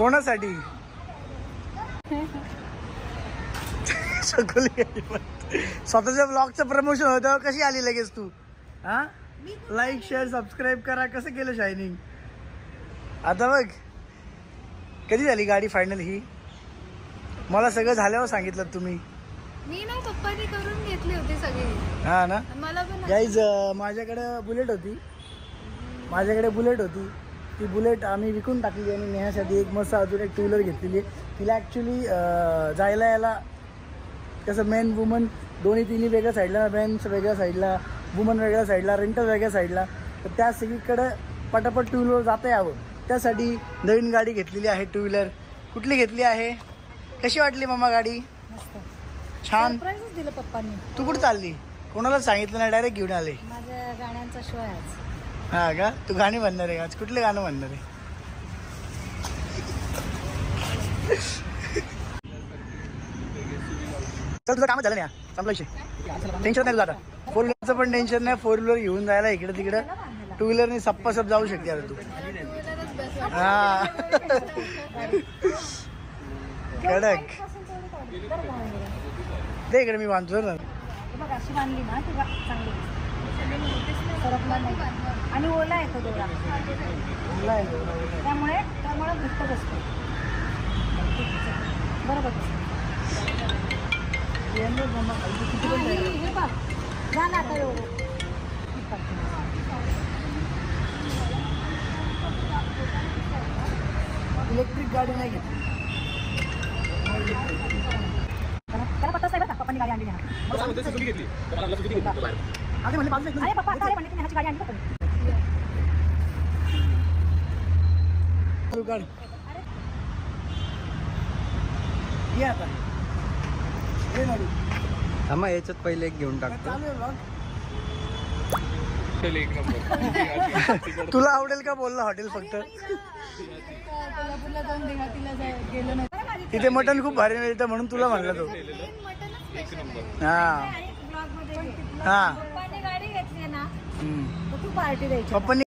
कोणासाठी? स्वतःच्या ब्लॉगचं प्रमोशन होतं. कशी आली लगेच तू? हा, लाईक शेअर सबस्क्राईब करा. कसं केलं शायनिंग? आता बघ कधी झाली गाडी फायनल ही? मला सगळं झाल्यावर सांगितलं तुम्ही. मी ना पप्पाने करून घेतले होते सगळे. हा ना मला पण गाईज, माझ्याकडे बुलेट होती. ती बुलेट आम्ही विकून टाकली आणि नेण्यासाठी एक मस्त अजून एक टू व्हीलर घेतलेली आहे. तिला ॲक्च्युली जायला यायला कसं मेन वुमन दोन्ही तिन्ही वेगळ्या साईडला, मेन्स वेगळ्या साईडला, वुमन वेगळ्या साईडला, रेंटल वेगळ्या साईडला, तर त्या सगळीकडं पटापट टू व्हीलर जाता यावं त्यासाठी नवीन गाडी घेतलेली आहे. टू व्हीलर कुठली घेतली आहे? कशी वाटली मामा गाडी? छान. सरप्राईजच दिलं पप्पांनी. तू कुठं चालली? कोणाला सांगितलं नाही, डायरेक्ट घेऊन आले? माझ्या गाण्यांचा शो आहे आज. हा का? तू गाणी म्हणणार आहे आज? कुठले गाणं म्हणणार आहे? चल तुझं काम झालं नाही, संपला विषय. टेन्शन नाही तुझं आता. फोर व्हीलरचं पण टेन्शन नाही. फोर व्हीलर घेऊन जायला इकडे तिकडे टू व्हीलरनी सप्पा सप जाऊ शकते आता तू. हा कडक. दे इकडे, मी बांधतो ना. बघ अशी बांधली ना ती चांगली सरकला नाही आणि ओला येतो दोरा, त्यामुळे घट्ट बसतो. बरोबर. हे बघ जा ना आता एवढं. इलेक्ट्रिक गाडी नाही घेतली. त्याला पत्ता साहेब पप्पांनी गाडी आणली. अरे पप्पा आता म्हणले की ह्याची गाडी आणली पप्पांनी. ये आता ये ना. थांबा याच्यात पहिले एक घेऊन टाकतो. चालू आहे vlog. तुला आवडेल का बोलला हॉटेल फक्त? कोल्हापूरला जाऊन देवातीला गेलो नाही. तिथे मटण खूप भारी मिळतं म्हणून तुला म्हणला तो. हा हा पप्पांनी गाडी घेतली ना हम्म. तर तू पार्टी द्यायची. पप्पांनी